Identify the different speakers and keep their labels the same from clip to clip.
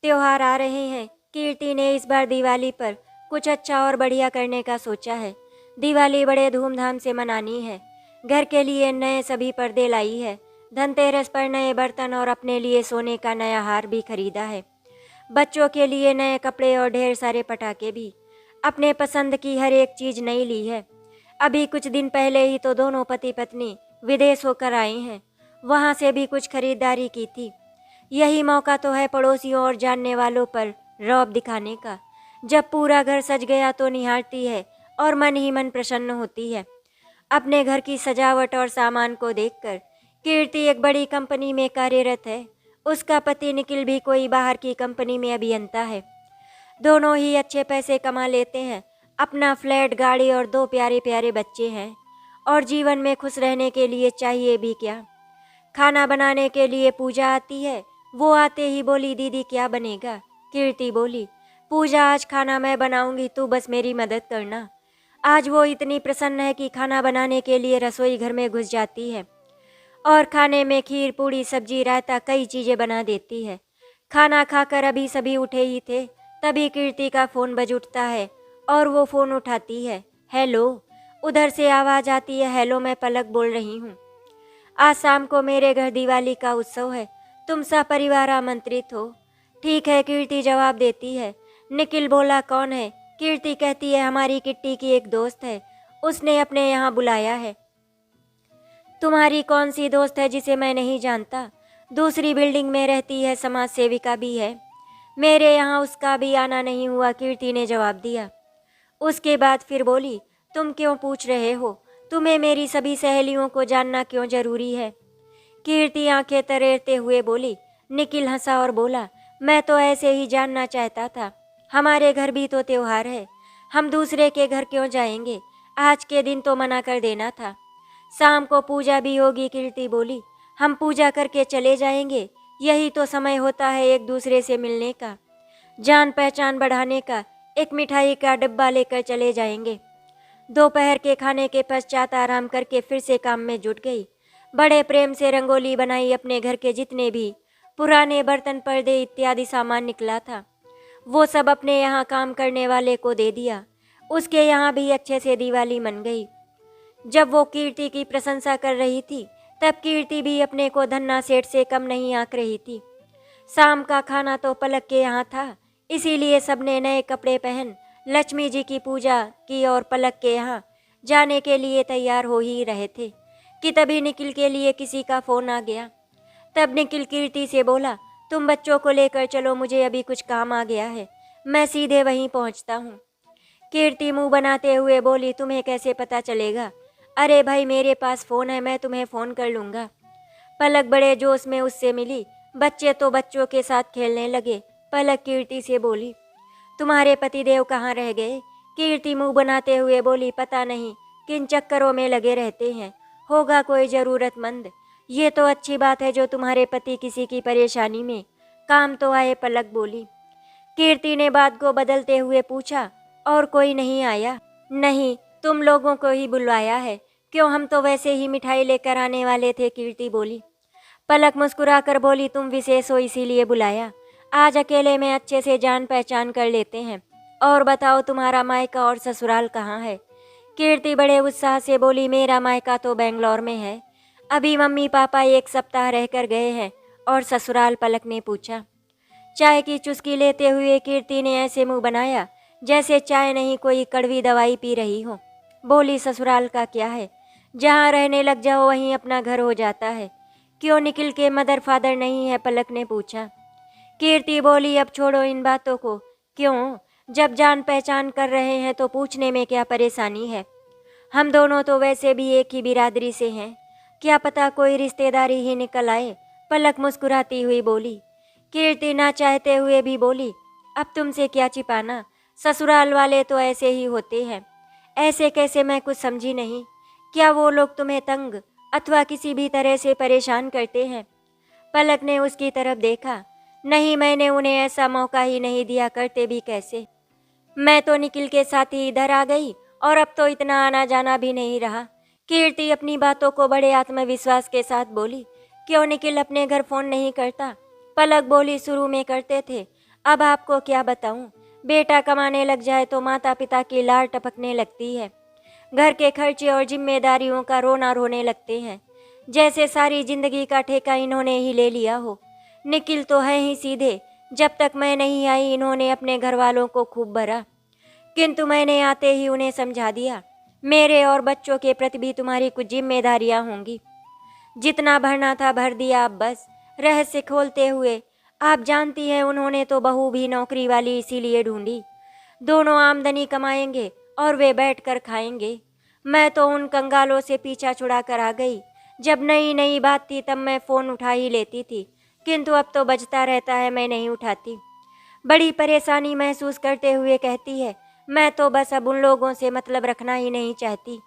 Speaker 1: त्योहार आ रहे हैं। कीर्ति ने इस बार दिवाली पर कुछ अच्छा और बढ़िया करने का सोचा है। दिवाली बड़े धूमधाम से मनानी है। घर के लिए नए सभी पर्दे लाई है। धनतेरस पर नए बर्तन और अपने लिए सोने का नया हार भी खरीदा है। बच्चों के लिए नए कपड़े और ढेर सारे पटाखे भी। अपने पसंद की हर एक चीज नई ली है। अभी कुछ दिन पहले ही तो दोनों पति पत्नी विदेश होकर आए हैं। वहाँ से भी कुछ खरीदारी की थी। यही मौका तो है पड़ोसियों और जानने वालों पर रौब दिखाने का। जब पूरा घर सज गया तो निहारती है और मन ही मन प्रसन्न होती है। अपने घर की सजावट और सामान को देखकर कीर्ति एक बड़ी कंपनी में कार्यरत है। उसका पति निखिल भी कोई बाहर की कंपनी में अभियंता है। दोनों ही अच्छे पैसे कमा लेते हैं। अपना फ्लैट, गाड़ी और दो प्यारे प्यारे बच्चे हैं। और जीवन में खुश रहने के लिए चाहिए भी क्या। खाना बनाने के लिए पूजा आती है। वो आते ही बोली, दीदी क्या बनेगा। कीर्ति बोली, पूजा आज खाना मैं बनाऊंगी, तू बस मेरी मदद करना। आज वो इतनी प्रसन्न है कि खाना बनाने के लिए रसोई घर में घुस जाती है और खाने में खीर, पूड़ी, सब्जी, रायता कई चीज़ें बना देती है। खाना खाकर अभी सभी उठे ही थे, तभी कीर्ति का फ़ोन बज उठता है और वो फ़ोन उठाती है। हेलो। उधर से आवाज़ आती है, हेलो मैं पलक बोल रही हूँ। आज शाम को मेरे घर दिवाली का उत्सव है, तुम सपरिवार आमंत्रित हो। ठीक है, कीर्ति जवाब देती है। निखिल बोला, कौन है। कीर्ति कहती है, हमारी किट्टी की एक दोस्त है, उसने अपने यहाँ बुलाया है। तुम्हारी कौन सी दोस्त है जिसे मैं नहीं जानता। दूसरी बिल्डिंग में रहती है, समाज सेविका भी है। मेरे यहाँ उसका भी आना नहीं हुआ, कीर्ति ने जवाब दिया। उसके बाद फिर बोली, तुम क्यों पूछ रहे हो, तुम्हें मेरी सभी सहेलियों को जानना क्यों जरूरी है। कीर्ति आंखें तरेरते हुए बोली। निखिल हंसा और बोला, मैं तो ऐसे ही जानना चाहता था। हमारे घर भी तो त्योहार है, हम दूसरे के घर क्यों जाएंगे। आज के दिन तो मना कर देना था। शाम को पूजा भी होगी, कीर्ति बोली। हम पूजा करके चले जाएंगे, यही तो समय होता है एक दूसरे से मिलने का, जान पहचान बढ़ाने का। एक मिठाई का डिब्बा लेकर चले जाएंगे। दोपहर के खाने के पश्चात आराम करके फिर से काम में जुट गई। बड़े प्रेम से रंगोली बनाई। अपने घर के जितने भी पुराने बर्तन, पर्दे इत्यादि सामान निकला था, वो सब अपने यहाँ काम करने वाले को दे दिया। उसके यहाँ भी अच्छे से दिवाली मन गई। जब वो कीर्ति की प्रशंसा कर रही थी, तब कीर्ति भी अपने को धन्ना सेठ से कम नहीं आंक रही थी। शाम का खाना तो पलक के यहाँ था, इसीलिए सबने नए कपड़े पहन लक्ष्मी जी की पूजा की और पलक के यहाँ जाने के लिए तैयार हो ही रहे थे कि तभी निखिल के लिए किसी का फ़ोन आ गया। तब निखिल कीर्ति से बोला, तुम बच्चों को लेकर चलो, मुझे अभी कुछ काम आ गया है, मैं सीधे वहीं पहुँचता हूँ। कीर्ति मुंह बनाते हुए बोली, तुम्हें कैसे पता चलेगा। अरे भाई, मेरे पास फ़ोन है, मैं तुम्हें फ़ोन कर लूँगा। पलक बड़े जोश में उससे मिली। बच्चे तो बच्चों के साथ खेलने लगे। पलक कीर्ति से बोली, तुम्हारे पतिदेव कहाँ रह गए। कीर्ति मुंह बनाते हुए बोली, पता नहीं किन चक्करों में लगे रहते हैं, होगा कोई ज़रूरतमंद। ये तो अच्छी बात है जो तुम्हारे पति किसी की परेशानी में काम तो आए, पलक बोली। कीर्ति ने बात को बदलते हुए पूछा, और कोई नहीं आया। नहीं, तुम लोगों को ही बुलवाया है। क्यों, हम तो वैसे ही मिठाई लेकर आने वाले थे, कीर्ति बोली। पलक मुस्कुराकर बोली, तुम विशेष हो इसीलिए बुलाया। आज अकेले में अच्छे से जान पहचान कर लेते हैं। और बताओ, तुम्हारा मायका और ससुराल कहाँ है। कीर्ति बड़े उत्साह से बोली, मेरा मायका तो बेंगलोर में है, अभी मम्मी पापा एक सप्ताह रहकर गए हैं। और ससुराल, पलक ने पूछा। चाय की चुस्की लेते हुए कीर्ति ने ऐसे मुंह बनाया जैसे चाय नहीं कोई कड़वी दवाई पी रही हो। बोली, ससुराल का क्या है, जहाँ रहने लग जाओ वहीं अपना घर हो जाता है। क्यों, निखिल के मदर फादर नहीं है, पलक ने पूछा। कीर्ति बोली, अब छोड़ो इन बातों को। क्यों, जब जान पहचान कर रहे हैं तो पूछने में क्या परेशानी है। हम दोनों तो वैसे भी एक ही बिरादरी से हैं, क्या पता कोई रिश्तेदारी ही निकल आए, पलक मुस्कुराती हुई बोली। कीर्ति ना चाहते हुए भी बोली, अब तुमसे क्या छिपाना, ससुराल वाले तो ऐसे ही होते हैं। ऐसे कैसे, मैं कुछ समझी नहीं। क्या वो लोग तुम्हें तंग अथवा किसी भी तरह से परेशान करते हैं। पलक ने उसकी तरफ देखा। नहीं, मैंने उन्हें ऐसा मौका ही नहीं दिया, करते भी कैसे। मैं तो निखिल के साथ ही इधर आ गई और अब तो इतना आना जाना भी नहीं रहा। कीर्ति अपनी बातों को बड़े आत्मविश्वास के साथ बोली। क्यों, निखिल अपने घर फ़ोन नहीं करता। पलक बोली, शुरू में करते थे, अब आपको क्या बताऊं, बेटा कमाने लग जाए तो माता पिता की लार टपकने लगती है। घर के खर्चे और जिम्मेदारियों का रोना रोने लगते हैं, जैसे सारी जिंदगी का ठेका इन्होंने ही ले लिया हो। निखिल तो है ही सीधे, जब तक मैं नहीं आई इन्होंने अपने घर वालों को खूब भरा, किंतु मैंने आते ही उन्हें समझा दिया, मेरे और बच्चों के प्रति भी तुम्हारी कुछ जिम्मेदारियां होंगी। जितना भरना था भर दिया, अब बस। रहस्य खोलते हुए, आप जानती हैं उन्होंने तो बहू भी नौकरी वाली इसीलिए ढूंढी, दोनों आमदनी कमाएंगे और वे बैठकर खाएंगे। मैं तो उन कंगालों से पीछा छुड़ा कर आ गई। जब नई नई बात थी तब मैं फ़ोन उठा ही लेती थी, किंतु अब तो बजता रहता है, मैं नहीं उठाती। बड़ी परेशानी महसूस करते हुए कहती है, मैं तो बस अब उन लोगों से मतलब रखना ही नहीं चाहती।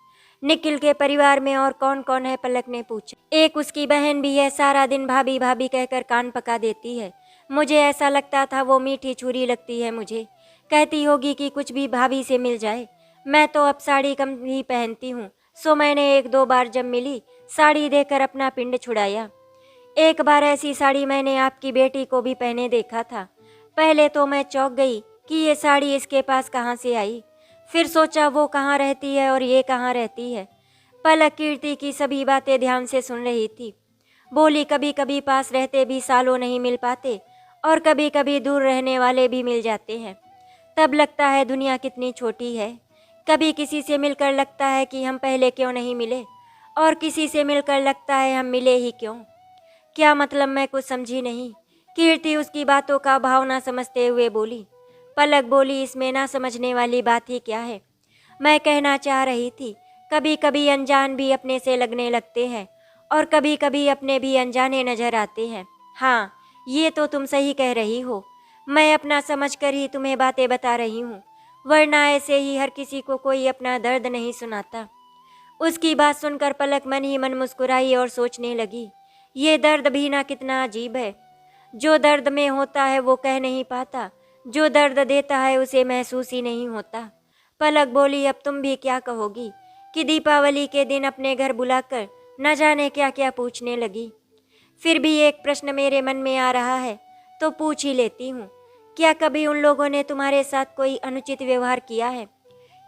Speaker 1: निखिल के परिवार में और कौन कौन है, पलक ने पूछा। एक उसकी बहन भी है, सारा दिन भाभी भाभी कहकर कान पका देती है। मुझे ऐसा लगता था वो मीठी छुरी लगती है मुझे, कहती होगी कि कुछ भी भाभी से मिल जाए। मैं तो अब साड़ी कम ही पहनती हूँ, सो मैंने एक दो बार जब मिली साड़ी देकर अपना पिंड छुड़ाया। एक बार ऐसी साड़ी मैंने आपकी बेटी को भी पहने देखा था। पहले तो मैं चौंक गई कि ये साड़ी इसके पास कहाँ से आई, फिर सोचा वो कहाँ रहती है और ये कहाँ रहती है। पलक कीर्ति की सभी बातें ध्यान से सुन रही थी। बोली, कभी कभी पास रहते भी सालों नहीं मिल पाते और कभी कभी दूर रहने वाले भी मिल जाते हैं, तब लगता है दुनिया कितनी छोटी है। कभी किसी से मिलकर लगता है कि हम पहले क्यों नहीं मिले, और किसी से मिलकर लगता है हम मिले ही क्यों। क्या मतलब, मैं कुछ समझी नहीं। कीर्ति उसकी बातों का भाव ना समझते हुए बोली। पलक बोली, इसमें ना समझने वाली बात ही क्या है। मैं कहना चाह रही थी, कभी कभी अनजान भी अपने से लगने लगते हैं और कभी कभी अपने भी अनजाने नजर आते हैं। हाँ, ये तो तुम सही कह रही हो। मैं अपना समझकर ही तुम्हें बातें बता रही हूँ, वरना ऐसे ही हर किसी को कोई अपना दर्द नहीं सुनाता। उसकी बात सुनकर पलक मन ही मन मुस्कुराई और सोचने लगी, ये दर्द भी ना कितना अजीब है। जो दर्द में होता है वो कह नहीं पाता, जो दर्द देता है उसे महसूस ही नहीं होता। पलक बोली, अब तुम भी क्या कहोगी कि दीपावली के दिन अपने घर बुलाकर न जाने क्या क्या पूछने लगी। फिर भी एक प्रश्न मेरे मन में आ रहा है तो पूछ ही लेती हूँ, क्या कभी उन लोगों ने तुम्हारे साथ कोई अनुचित व्यवहार किया है?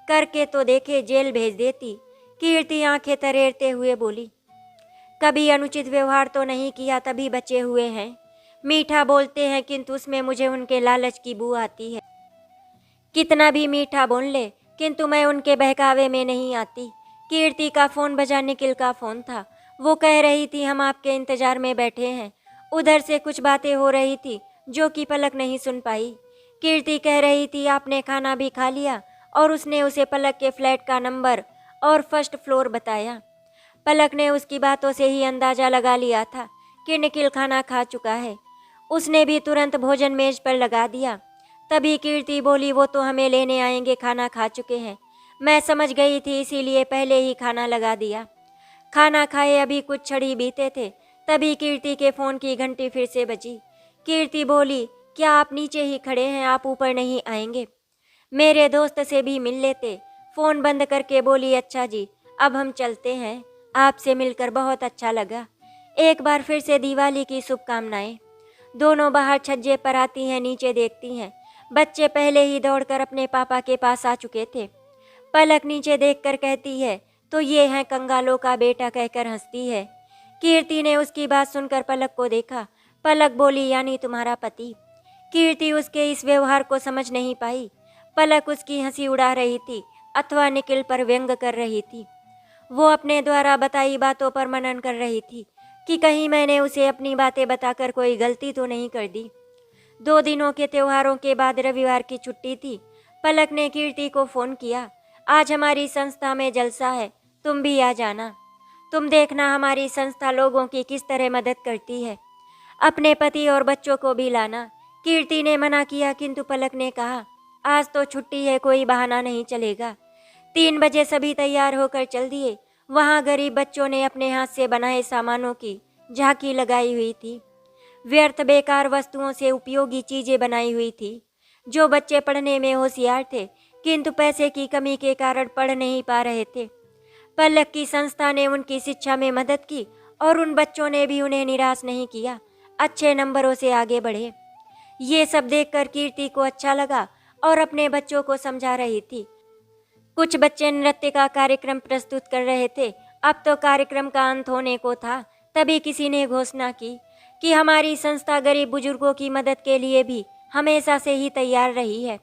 Speaker 1: करके तो देखे, जेल भेज देती। कीर्ति आंखें तरेरते हुए बोली, कभी अनुचित व्यवहार तो नहीं किया, तभी बचे हुए हैं। मीठा बोलते हैं किंतु उसमें मुझे उनके लालच की बू आती है। कितना भी मीठा बोल ले, किंतु मैं उनके बहकावे में नहीं आती। कीर्ति का फ़ोन बजा, निखिल का फ़ोन था। वो कह रही थी हम आपके इंतज़ार में बैठे हैं। उधर से कुछ बातें हो रही थी जो कि पलक नहीं सुन पाई। कीर्ति कह रही थी आपने खाना भी खा लिया, और उसने उसे पलक के फ्लैट का नंबर और फर्स्ट फ्लोर बताया। पलक ने उसकी बातों से ही अंदाज़ा लगा लिया था कि निखिल खाना खा चुका है। उसने भी तुरंत भोजन मेज पर लगा दिया। तभी कीर्ति बोली, वो तो हमें लेने आएंगे, खाना खा चुके हैं। मैं समझ गई थी, इसीलिए पहले ही खाना लगा दिया। खाना खाए अभी कुछ क्षण ही बीते थे, तभी कीर्ति के फ़ोन की घंटी फिर से बजी। कीर्ति बोली, क्या आप नीचे ही खड़े हैं, आप ऊपर नहीं आएंगे? मेरे दोस्त से भी मिल लेते। फ़ोन बंद करके बोली, अच्छा जी, अब हम चलते हैं। आपसे मिलकर बहुत अच्छा लगा। एक बार फिर से दिवाली की शुभकामनाएं। दोनों बाहर छज्जे पर आती हैं, नीचे देखती हैं। बच्चे पहले ही दौड़कर अपने पापा के पास आ चुके थे। पलक नीचे देखकर कहती है, तो ये है कंगालों का बेटा, कहकर हंसती है। कीर्ति ने उसकी बात सुनकर पलक को देखा। पलक बोली, यानी तुम्हारा पति? कीर्ति उसके इस व्यवहार को समझ नहीं पाई। पलक उसकी हंसी उड़ा रही थी अथवा निखिल पर व्यंग कर रही थी। वो अपने द्वारा बताई बातों पर मनन कर रही थी कि कहीं मैंने उसे अपनी बातें बताकर कोई गलती तो नहीं कर दी। 2 दिनों के त्योहारों के बाद रविवार की छुट्टी थी। पलक ने कीर्ति को फ़ोन किया, आज हमारी संस्था में जलसा है, तुम भी आ जाना। तुम देखना हमारी संस्था लोगों की किस तरह मदद करती है। अपने पति और बच्चों को भी लाना। कीर्ति ने मना किया, किंतु पलक ने कहा, आज तो छुट्टी है, कोई बहाना नहीं चलेगा। 3 बजे सभी तैयार होकर चल दिए। वहाँ गरीब बच्चों ने अपने हाथ से बनाए सामानों की झांकी लगाई हुई थी। व्यर्थ बेकार वस्तुओं से उपयोगी चीज़ें बनाई हुई थी। जो बच्चे पढ़ने में होशियार थे, किंतु पैसे की कमी के कारण पढ़ नहीं पा रहे थे, पलक की संस्था ने उनकी शिक्षा में मदद की और उन बच्चों ने भी उन्हें निराश नहीं किया, अच्छे नंबरों से आगे बढ़े। ये सब देखकर कीर्ति को अच्छा लगा और अपने बच्चों को समझा रही थी। कुछ बच्चे नृत्य का कार्यक्रम प्रस्तुत कर रहे थे। अब तो कार्यक्रम का अंत होने को था, तभी किसी ने घोषणा की कि हमारी संस्था गरीब बुजुर्गों की मदद के लिए भी हमेशा से ही तैयार रही है।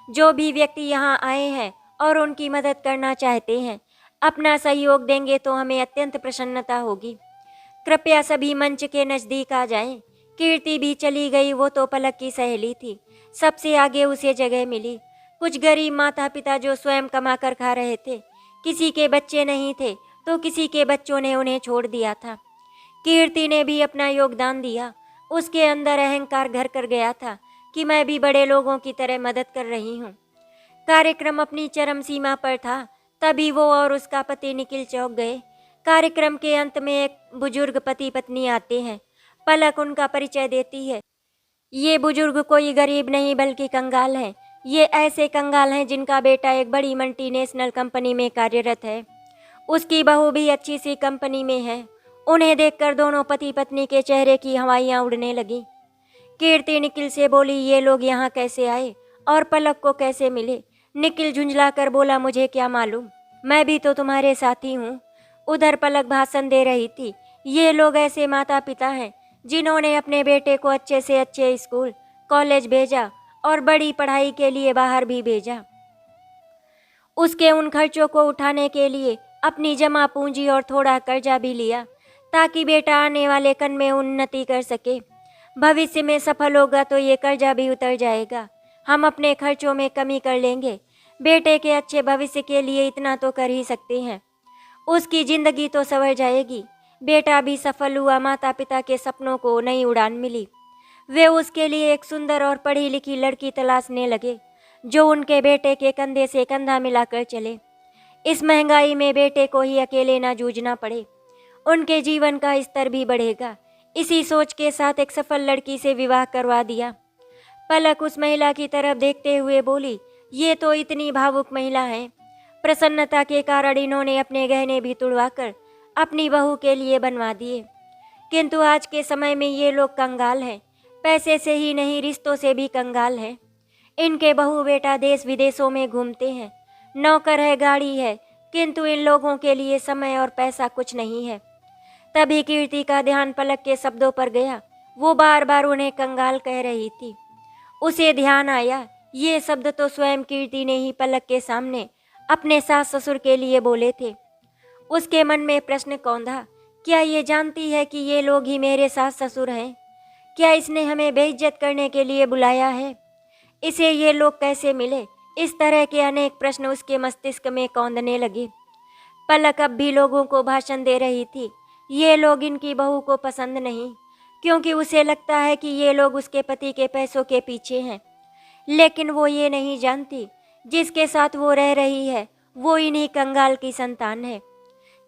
Speaker 1: जो भी व्यक्ति यहाँ आए हैं और उनकी मदद करना चाहते हैं, अपना सहयोग देंगे तो हमें अत्यंत प्रसन्नता होगी। कृपया सभी मंच के नज़दीक आ जाएं। कीर्ति भी चली गई। वो तो पलक की सहेली थी, सबसे आगे उसे जगह मिली। कुछ गरीब माता पिता जो स्वयं कमा कर खा रहे थे, किसी के बच्चे नहीं थे तो किसी के बच्चों ने उन्हें छोड़ दिया था। कीर्ति ने भी अपना योगदान दिया। उसके अंदर अहंकार घर कर गया था कि मैं भी बड़े लोगों की तरह मदद कर रही हूँ। कार्यक्रम अपनी चरम सीमा पर था, तभी वो और उसका पति निखिल चौंक गए। कार्यक्रम के अंत में एक बुजुर्ग पति पत्नी आते हैं। पलक उनका परिचय देती है। ये बुजुर्ग कोई गरीब नहीं बल्कि कंगाल हैं। ये ऐसे कंगाल हैं जिनका बेटा एक बड़ी मल्टीनेशनल कंपनी में कार्यरत है। उसकी बहू भी अच्छी सी कंपनी में है। उन्हें देखकर दोनों पति पत्नी के चेहरे की हवाइयाँ उड़ने लगीं। कीर्ति निखिल से बोली, ये लोग यहाँ कैसे आए और पलक को कैसे मिले? निखिल झुंझलाकर बोला, मुझे क्या मालूम, मैं भी तो तुम्हारे साथी हूँ। उधर पलक भाषण दे रही थी। ये लोग ऐसे माता पिता हैं जिन्होंने अपने बेटे को अच्छे से अच्छे स्कूल कॉलेज भेजा और बड़ी पढ़ाई के लिए बाहर भी भेजा। उसके उन खर्चों को उठाने के लिए अपनी जमा पूंजी और थोड़ा कर्जा भी लिया ताकि बेटा आने वाले कल में उन्नति कर सके। भविष्य में सफल होगा तो ये कर्जा भी उतर जाएगा। हम अपने खर्चों में कमी कर लेंगे। बेटे के अच्छे भविष्य के लिए इतना तो कर ही सकते हैं। उसकी जिंदगी तो संवर जाएगी। बेटा भी सफल हुआ। माता पिता के सपनों को नई उड़ान मिली। वे उसके लिए एक सुंदर और पढ़ी लिखी लड़की तलाशने लगे जो उनके बेटे के कंधे से कंधा मिलाकर चले। इस महंगाई में बेटे को ही अकेले ना जूझना पड़े, उनके जीवन का स्तर भी बढ़ेगा। इसी सोच के साथ एक सफल लड़की से विवाह करवा दिया। पलक उस महिला की तरफ देखते हुए बोली, ये तो इतनी भावुक महिला है। प्रसन्नता के कारण इन्होंने अपने गहने भी तुड़वाकर अपनी बहू के लिए बनवा दिए। किंतु आज के समय में ये लोग कंगाल हैं। पैसे से ही नहीं, रिश्तों से भी कंगाल हैं। इनके बहू बेटा देश विदेशों में घूमते हैं, नौकर है, गाड़ी है, किंतु इन लोगों के लिए समय और पैसा कुछ नहीं है। तभी कीर्ति का ध्यान पलक के शब्दों पर गया। वो बार बार उन्हें कंगाल कह रही थी। उसे ध्यान आया, ये शब्द तो स्वयं कीर्ति ने ही पलक के सामने अपने सास ससुर के लिए बोले थे। उसके मन में प्रश्न कौंधा, क्या ये जानती है कि ये लोग ही मेरे सास ससुर हैं? क्या इसने हमें बेइज्जत करने के लिए बुलाया है? इसे ये लोग कैसे मिले? इस तरह के अनेक प्रश्न उसके मस्तिष्क में कौंधने लगे। पलक अब भी लोगों को भाषण दे रही थी। ये लोग इनकी बहू को पसंद नहीं, क्योंकि उसे लगता है कि ये लोग उसके पति के पैसों के पीछे हैं। लेकिन वो ये नहीं जानती, जिसके साथ वो रह रही है वो इन्हीं कंगाल की संतान है,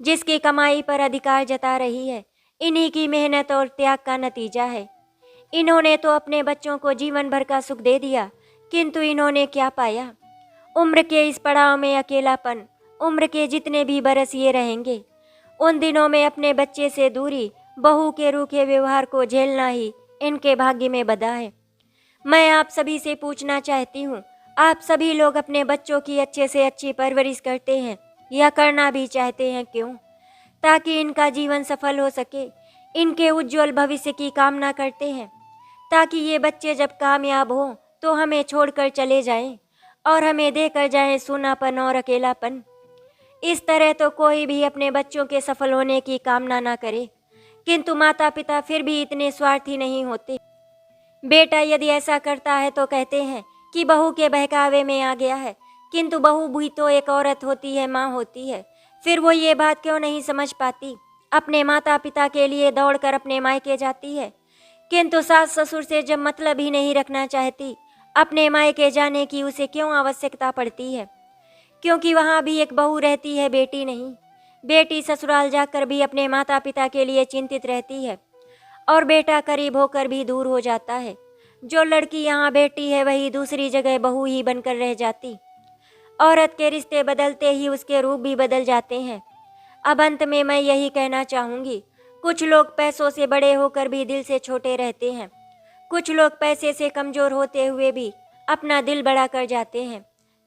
Speaker 1: जिसकी कमाई पर अधिकार जता रही है। इन्हीं की मेहनत और त्याग का नतीजा है। इन्होंने तो अपने बच्चों को जीवन भर का सुख दे दिया, किंतु इन्होंने क्या पाया? उम्र के इस पड़ाव में अकेलापन। उम्र के जितने भी बरस ये रहेंगे, उन दिनों में अपने बच्चे से दूरी, बहू के रूखे व्यवहार को झेलना ही इनके भाग्य में बंधा है। मैं आप सभी से पूछना चाहती हूँ, आप सभी लोग अपने बच्चों की अच्छे से अच्छी परवरिश करते हैं या करना भी चाहते हैं? क्यों? ताकि इनका जीवन सफल हो सके। इनके उज्जवल भविष्य की कामना करते हैं, ताकि ये बच्चे जब कामयाब हों तो हमें छोड़कर चले जाएं और हमें देकर जाएं सूनापन और अकेलापन। इस तरह तो कोई भी अपने बच्चों के सफल होने की कामना ना करे, किंतु माता पिता फिर भी इतने स्वार्थी नहीं होते। बेटा यदि ऐसा करता है तो कहते हैं कि बहू के बहकावे में आ गया है, किंतु बहू भी तो एक औरत होती है, माँ होती है। फिर वो ये बात क्यों नहीं समझ पाती? अपने माता पिता के लिए दौड़कर अपने मायके जाती है, किंतु सास ससुर से जब मतलब ही नहीं रखना चाहती, अपने मायके जाने की उसे क्यों आवश्यकता पड़ती है? क्योंकि वहाँ भी एक बहू रहती है, बेटी नहीं। बेटी ससुराल जाकर भी अपने माता पिता के लिए चिंतित रहती है और बेटा करीब होकर भी दूर हो जाता है। जो लड़की यहाँ बेटी है वही दूसरी जगह बहू ही बनकर रह जाती। औरत के रिश्ते बदलते ही उसके रूप भी बदल जाते हैं। अब अंत में मैं यही कहना चाहूँगी, कुछ लोग पैसों से बड़े होकर भी दिल से छोटे रहते हैं। कुछ लोग पैसे से कमज़ोर होते हुए भी अपना दिल बड़ा कर जाते हैं।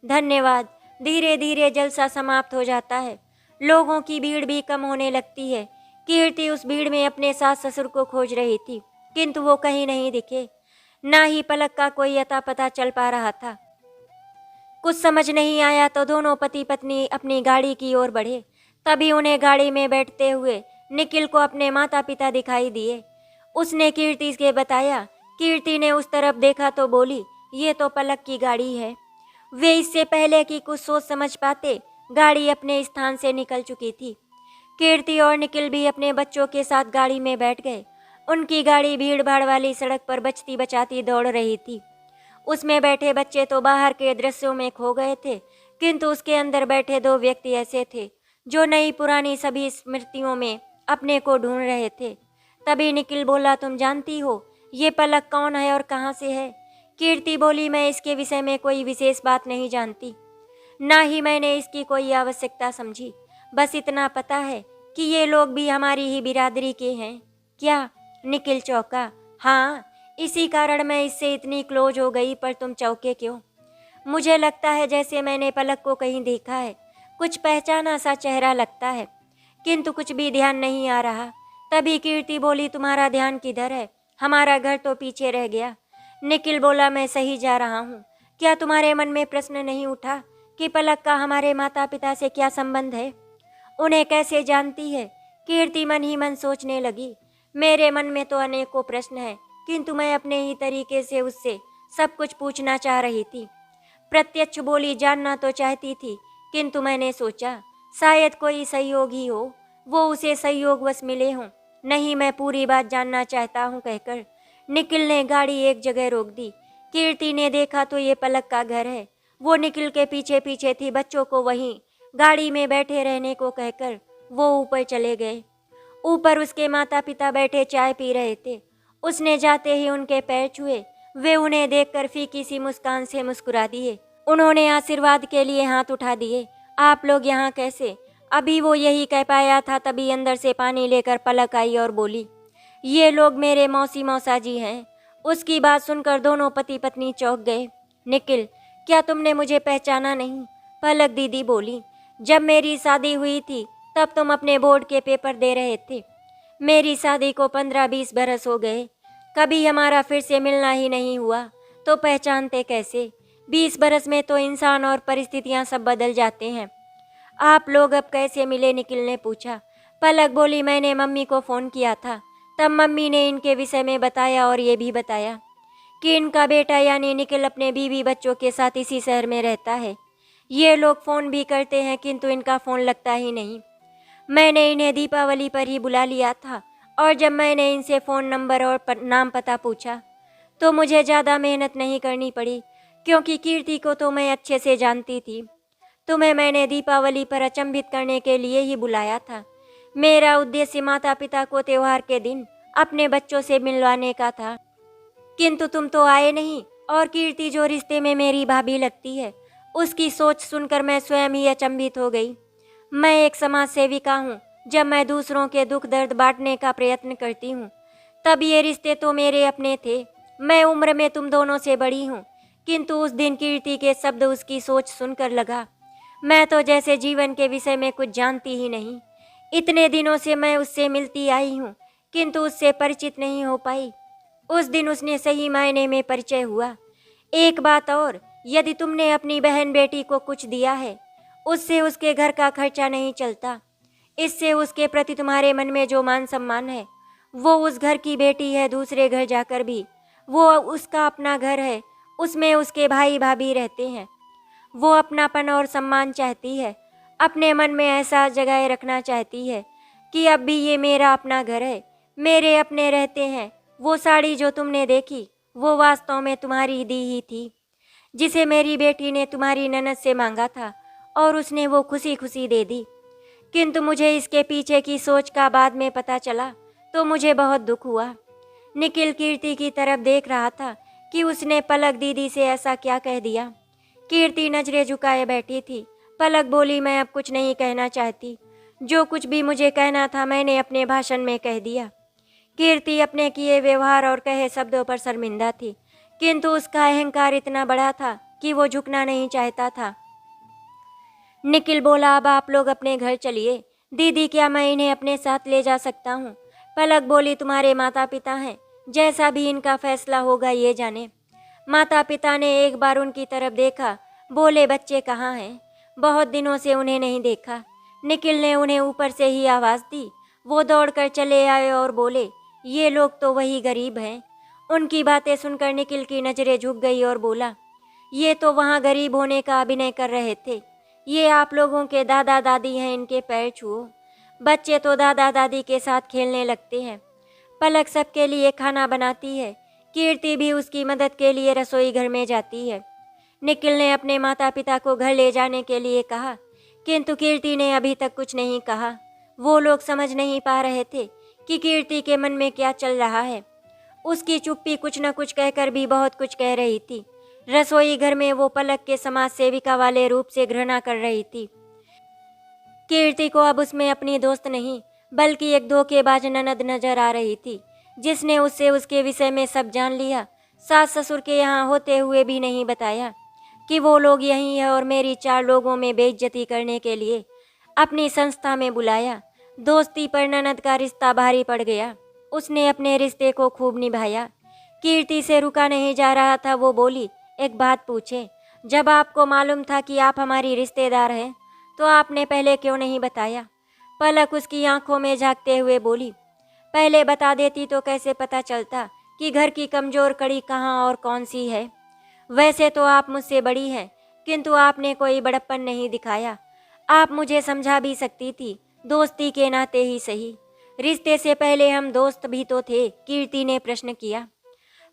Speaker 1: धन्यवाद। धीरे धीरे जलसा समाप्त हो जाता है। लोगों की भीड़ भी कम होने लगती है। कीर्ति उस भीड़ में अपने सास ससुर को खोज रही थी, किंतु वो कहीं नहीं दिखे। ना ही पलक का कोई अता पता चल पा रहा था। कुछ समझ नहीं आया तो दोनों पति पत्नी अपनी गाड़ी की ओर बढ़े। तभी उन्हें गाड़ी में बैठते हुए निखिल को अपने माता पिता दिखाई दिए। उसने कीर्ति से बताया। कीर्ति ने उस तरफ देखा तो बोली, ये तो पलक की गाड़ी है। वे इससे पहले कि कुछ सोच समझ पाते, गाड़ी अपने स्थान से निकल चुकी थी। कीर्ति और निखिल भी अपने बच्चों के साथ गाड़ी में बैठ गए। उनकी गाड़ी भीड़ भाड़ वाली सड़क पर बचती बचाती दौड़ रही थी। उसमें बैठे बच्चे तो बाहर के दृश्यों में खो गए थे, किंतु उसके अंदर बैठे दो व्यक्ति ऐसे थे जो नई पुरानी सभी स्मृतियों में अपने को ढूंढ रहे थे। तभी निखिल बोला, तुम जानती हो ये पलक कौन है और कहाँ से है? कीर्ति बोली, मैं इसके विषय में कोई विशेष बात नहीं जानती, ना ही मैंने इसकी कोई आवश्यकता समझी। बस इतना पता है कि ये लोग भी हमारी ही बिरादरी के हैं। क्या? निखिल चौंका। हाँ, इसी कारण मैं इससे इतनी क्लोज हो गई, पर तुम चौंके क्यों? मुझे लगता है जैसे मैंने पलक को कहीं देखा है, कुछ पहचाना सा चेहरा लगता है, किंतु कुछ भी ध्यान नहीं आ रहा। तभी कीर्ति बोली, तुम्हारा ध्यान किधर है? हमारा घर तो पीछे रह गया। निखिल बोला, मैं सही जा रहा हूँ। क्या तुम्हारे मन में प्रश्न नहीं उठा कि पलक का हमारे माता पिता से क्या संबंध है? उन्हें कैसे जानती है? कीर्ति मन ही मन सोचने लगी। मेरे मन में तो अनेकों प्रश्न हैं, किंतु मैं अपने ही तरीके से उससे सब कुछ पूछना चाह रही थी। प्रत्यक्ष बोली, जानना तो चाहती थी, किंतु मैंने सोचा शायद कोई सहयोगी हो, वो उसे सहयोगवश मिले हों। नहीं, मैं पूरी बात जानना चाहता हूँ कहकर निखिल ने गाड़ी एक जगह रोक दी। कीर्ति ने देखा तो ये पलक का घर है। वो निखिल के पीछे पीछे थी। बच्चों को वहीं गाड़ी में बैठे रहने को कहकर वो ऊपर चले गए। ऊपर उसके माता पिता बैठे चाय पी रहे थे। उसने जाते ही उनके पैर छुए। वे उन्हें देखकर फीकी सी मुस्कान से मुस्कुरा दिए। उन्होंने आशीर्वाद के लिए हाथ उठा दिए। आप लोग यहाँ कैसे? अभी वो यही कह पाया था, तभी अंदर से पानी लेकर पलक आई और बोली, ये लोग मेरे मौसी मौसा जी हैं। उसकी बात सुनकर दोनों पति पत्नी चौंक गए। निखिल, क्या तुमने मुझे पहचाना नहीं? पलक दीदी बोली, जब मेरी शादी हुई थी तब तुम अपने बोर्ड के पेपर दे रहे थे। मेरी शादी को 15-20 बरस हो गए, कभी हमारा फिर से मिलना ही नहीं हुआ, तो पहचानते कैसे? 20 बरस में तो इंसान और परिस्थितियां सब बदल जाते हैं। आप लोग अब कैसे मिले? निखिल ने पूछा। पलक बोली, मैंने मम्मी को फ़ोन किया था, तब मम्मी ने इनके विषय में बताया और ये भी बताया कि इनका बेटा यानी निखिल अपने बीवी बच्चों के साथ इसी शहर में रहता है। ये लोग फ़ोन भी करते हैं, किंतु इनका फ़ोन लगता ही नहीं। मैंने इन्हें दीपावली पर ही बुला लिया था, और जब मैंने इनसे फ़ोन नंबर और नाम पता पूछा तो मुझे ज़्यादा मेहनत नहीं करनी पड़ी, क्योंकि कीर्ति को तो मैं अच्छे से जानती थी। तुम्हें मैंने दीपावली पर अचंभित करने के लिए ही बुलाया था। मेरा उद्देश्य माता पिता को त्योहार के दिन अपने बच्चों से मिलवाने का था, किंतु तुम तो आए नहीं। और कीर्ति जो रिश्ते में मेरी भाभी लगती है, उसकी सोच सुनकर मैं स्वयं ही अचंभित हो गई। मैं एक समाज सेविका हूँ। जब मैं दूसरों के दुख दर्द बांटने का प्रयत्न करती हूँ, तब ये रिश्ते तो मेरे अपने थे। मैं उम्र में तुम दोनों से बड़ी हूँ, किंतु उस दिन कीर्ति के शब्द, उसकी सोच सुनकर लगा मैं तो जैसे जीवन के विषय में कुछ जानती ही नहीं। इतने दिनों से मैं उससे मिलती आई हूँ, किंतु उससे परिचित नहीं हो पाई। उस दिन उसने सही मायने में परिचय हुआ। एक बात और, यदि तुमने अपनी बहन बेटी को कुछ दिया है, उससे उसके घर का खर्चा नहीं चलता। इससे उसके प्रति तुम्हारे मन में जो मान सम्मान है, वो उस घर की बेटी है। दूसरे घर जाकर भी वो उसका अपना घर है, उसमें उसके भाई भाभी रहते हैं। वो अपनापन और सम्मान चाहती है। अपने मन में ऐसा जगाए रखना चाहती है कि अब भी ये मेरा अपना घर है, मेरे अपने रहते हैं। वो साड़ी जो तुमने देखी, वो वास्तव में तुम्हारी दी ही थी, जिसे मेरी बेटी ने तुम्हारी ननद से मांगा था, और उसने वो खुशी खुशी दे दी। किंतु मुझे इसके पीछे की सोच का बाद में पता चला तो मुझे बहुत दुख हुआ। निखिल कीर्ति की तरफ देख रहा था कि उसने पलक दीदी से ऐसा क्या कह दिया। कीर्ति नजरें झुकाए बैठी थी। पलक बोली, मैं अब कुछ नहीं कहना चाहती। जो कुछ भी मुझे कहना था मैंने अपने भाषण में कह दिया। कीर्ति अपने किए व्यवहार और कहे शब्दों पर शर्मिंदा थी, किंतु उसका अहंकार इतना बड़ा था कि वो झुकना नहीं चाहता था। निखिल बोला, अब आप लोग अपने घर चलिए। दीदी, क्या मैं इन्हें अपने साथ ले जा सकता हूँ? पलक बोली, तुम्हारे माता पिता हैं, जैसा भी इनका फैसला होगा ये जाने। माता पिता ने एक बार उनकी तरफ देखा, बोले, बच्चे कहाँ हैं? बहुत दिनों से उन्हें नहीं देखा। निखिल ने उन्हें ऊपर से ही आवाज़ दी। वो दौड़कर चले आए और बोले, ये लोग तो वही गरीब हैं। उनकी बातें सुनकर निखिल की नज़रें झुक गई और बोला, ये तो वहाँ गरीब होने का अभिनय कर रहे थे। ये आप लोगों के दादा दादी हैं, इनके पैर छुओ। बच्चे तो दादा दादी के साथ खेलने लगते हैं। पलक सबके लिए खाना बनाती है। कीर्ति भी उसकी मदद के लिए रसोई घर में जाती है। निखिल ने अपने माता पिता को घर ले जाने के लिए कहा, किंतु कीर्ति ने अभी तक कुछ नहीं कहा। वो लोग समझ नहीं पा रहे थे कि कीर्ति के मन में क्या चल रहा है। उसकी चुप्पी कुछ न कुछ कहकर भी बहुत कुछ कह रही थी। रसोई घर में वो पलक के समाज सेविका वाले रूप से घृणा कर रही थी। कीर्ति को अब उसमें अपनी दोस्त नहीं, बल्कि एक धोखेबाज ननद नजर आ रही थी, जिसने उससे उसके विषय में सब जान लिया। सास ससुर के यहाँ होते हुए भी नहीं बताया कि वो लोग यहीं है, और मेरी 4 लोगों में बेइज्जती करने के लिए अपनी संस्था में बुलाया। दोस्ती पर ननद का रिश्ता भारी पड़ गया। उसने अपने रिश्ते को खूब निभाया। कीर्ति से रुका नहीं जा रहा था। वो बोली, एक बात पूछे, जब आपको मालूम था कि आप हमारी रिश्तेदार हैं, तो आपने पहले क्यों नहीं बताया? पलक उसकी आंखों में झांकते हुए बोली, पहले बता देती तो कैसे पता चलता कि घर की कमजोर कड़ी कहाँ और कौन सी है। वैसे तो आप मुझसे बड़ी हैं, किंतु आपने कोई बड़प्पन नहीं दिखाया। आप मुझे समझा भी सकती थी, दोस्ती के नाते ही सही। रिश्ते से पहले हम दोस्त भी तो थे, कीर्ति ने प्रश्न किया।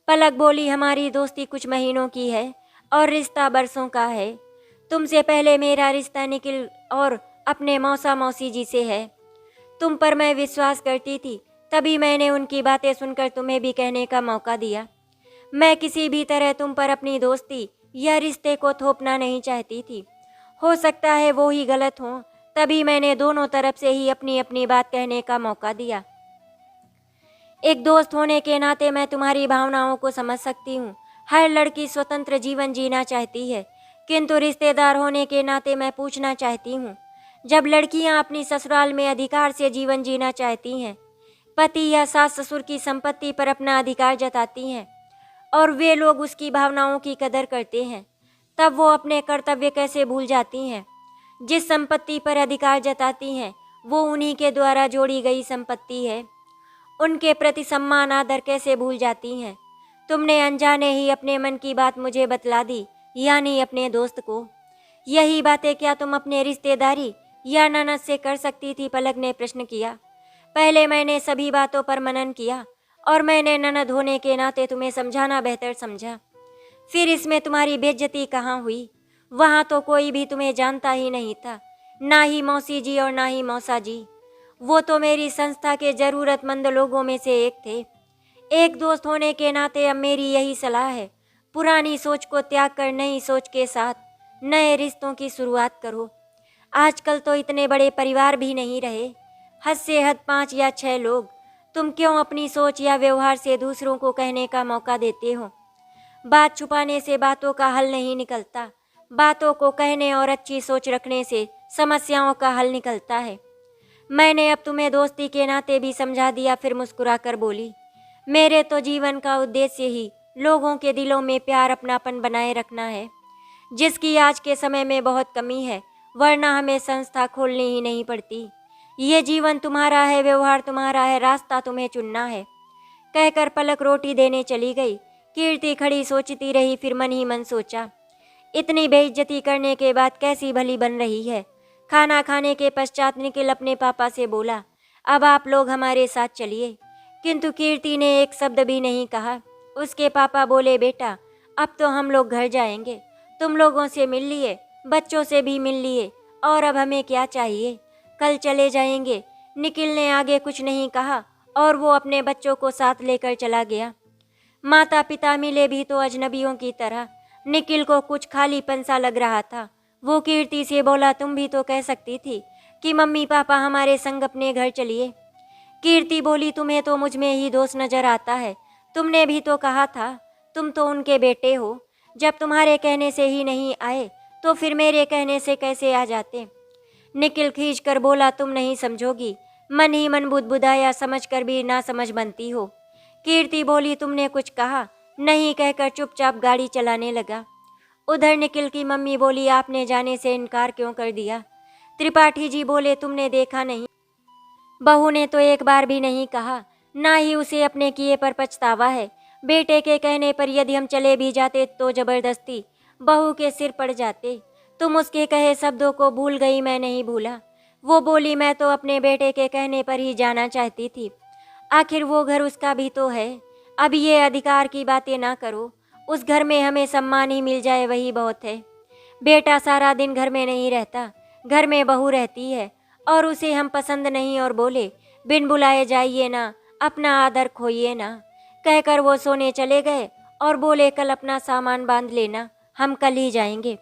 Speaker 1: पलक बोली, हमारी दोस्ती कुछ महीनों की है और रिश्ता बरसों का है। तुमसे पहले मेरा रिश्ता निखिल और अपने मौसा मौसी जी से है। तुम पर मैं विश्वास करती थी, तभी मैंने उनकी बातें सुनकर तुम्हें भी कहने का मौका दिया। मैं किसी भी तरह तुम पर अपनी दोस्ती या रिश्ते को थोपना नहीं चाहती थी। हो सकता है वो ही गलत हो, तभी मैंने दोनों तरफ से ही अपनी अपनी बात कहने का मौका दिया। एक दोस्त होने के नाते मैं तुम्हारी भावनाओं को समझ सकती हूँ। हर लड़की स्वतंत्र जीवन जीना चाहती है, किंतु रिश्तेदार होने के नाते मैं पूछना चाहती हूँ, जब लड़कियाँ अपनी ससुराल में अधिकार से जीवन जीना चाहती हैं, पति या सास ससुर की संपत्ति पर अपना अधिकार जताती हैं, और वे लोग उसकी भावनाओं की कदर करते हैं, तब वो अपने कर्तव्य कैसे भूल जाती हैं? जिस संपत्ति पर अधिकार जताती हैं, वो उन्हीं के द्वारा जोड़ी गई संपत्ति है। उनके प्रति सम्मान आदर कैसे भूल जाती हैं? तुमने अनजाने ही अपने मन की बात मुझे बतला दी, यानी अपने दोस्त को। यही बातें क्या तुम अपने रिश्तेदारी या ननद से कर सकती थी? पलक ने प्रश्न किया। पहले मैंने सभी बातों पर मनन किया और मैंने ननद होने के नाते तुम्हें समझाना बेहतर समझा। फिर इसमें तुम्हारी बेइज्जती कहाँ हुई? वहाँ तो कोई भी तुम्हें जानता ही नहीं था, ना ही मौसी जी और ना ही मौसा जी। वो तो मेरी संस्था के ज़रूरतमंद लोगों में से एक थे। एक दोस्त होने के नाते अब मेरी यही सलाह है, पुरानी सोच को त्याग कर नई सोच के साथ नए रिश्तों की शुरुआत करो। आजकल तो इतने बड़े परिवार भी नहीं रहे, हद से हद 5 या 6 लोग। तुम क्यों अपनी सोच या व्यवहार से दूसरों को कहने का मौका देते हो? बात छुपाने से बातों का हल नहीं निकलता, बातों को कहने और अच्छी सोच रखने से समस्याओं का हल निकलता है। मैंने अब तुम्हें दोस्ती के नाते भी समझा दिया। फिर मुस्कुराकर बोली, मेरे तो जीवन का उद्देश्य ही लोगों के दिलों में प्यार अपनापन बनाए रखना है, जिसकी आज के समय में बहुत कमी है, वरना हमें संस्था खोलनी ही नहीं पड़ती। ये जीवन तुम्हारा है, व्यवहार तुम्हारा है, रास्ता तुम्हें चुनना है। कहकर पलक रोटी देने चली गई। कीर्ति खड़ी सोचती रही, फिर मन ही मन सोचा, इतनी बेइज्जती करने के बाद कैसी भली बन रही है। खाना खाने के पश्चात निखिल अपने पापा से बोला, अब आप लोग हमारे साथ चलिए। किंतु कीर्ति ने एक शब्द भी नहीं कहा। उसके पापा बोले, बेटा अब तो हम लोग घर जाएंगे, तुम लोगों से मिल लिए, बच्चों से भी मिल लिए, और अब हमें क्या चाहिए, कल चले जाएंगे। निखिल ने आगे कुछ नहीं कहा और वो अपने बच्चों को साथ लेकर चला गया। माता पिता मिले भी तो अजनबियों की तरह। निखिल को कुछ खालीपन सा लग रहा था। वो कीर्ति से बोला, तुम भी तो कह सकती थी कि मम्मी पापा हमारे संग अपने घर चलिए। कीर्ति बोली, तुम्हें तो मुझ में ही दोष नजर आता है। तुमने भी तो कहा था, तुम तो उनके बेटे हो। जब तुम्हारे कहने से ही नहीं आए तो फिर मेरे कहने से कैसे आ जाते। निखिल खींच कर बोला, तुम नहीं समझोगी। मन ही मन बुदबुदाया, समझ कर भी ना समझ बनती हो। कीर्ति बोली, तुमने कुछ कहा नहीं कहकर चुपचाप गाड़ी चलाने लगा। उधर निखिल की मम्मी बोली, आपने जाने से इनकार क्यों कर दिया। त्रिपाठी जी बोले, तुमने देखा नहीं, बहू ने तो एक बार भी नहीं कहा, ना ही उसे अपने किए पर पछतावा है। बेटे के कहने पर यदि हम चले भी जाते तो जबरदस्ती बहू के सिर पड़ जाते। तुम उसके कहे शब्दों को भूल गई, मैं नहीं भूला। वो बोली, मैं तो अपने बेटे के कहने पर ही जाना चाहती थी। आखिर वो घर उसका भी तो है। अब ये अधिकार की बातें ना करो। उस घर में हमें सम्मान ही मिल जाए वही बहुत है। बेटा सारा दिन घर में नहीं रहता, घर में बहू रहती है और उसे हम पसंद नहीं और बोले, बिन बुलाए जाइए ना, अपना आदर खोइए ना। कहकर वो सोने चले गए और बोले, कल अपना सामान बांध लेना, हम कल ही जाएंगे।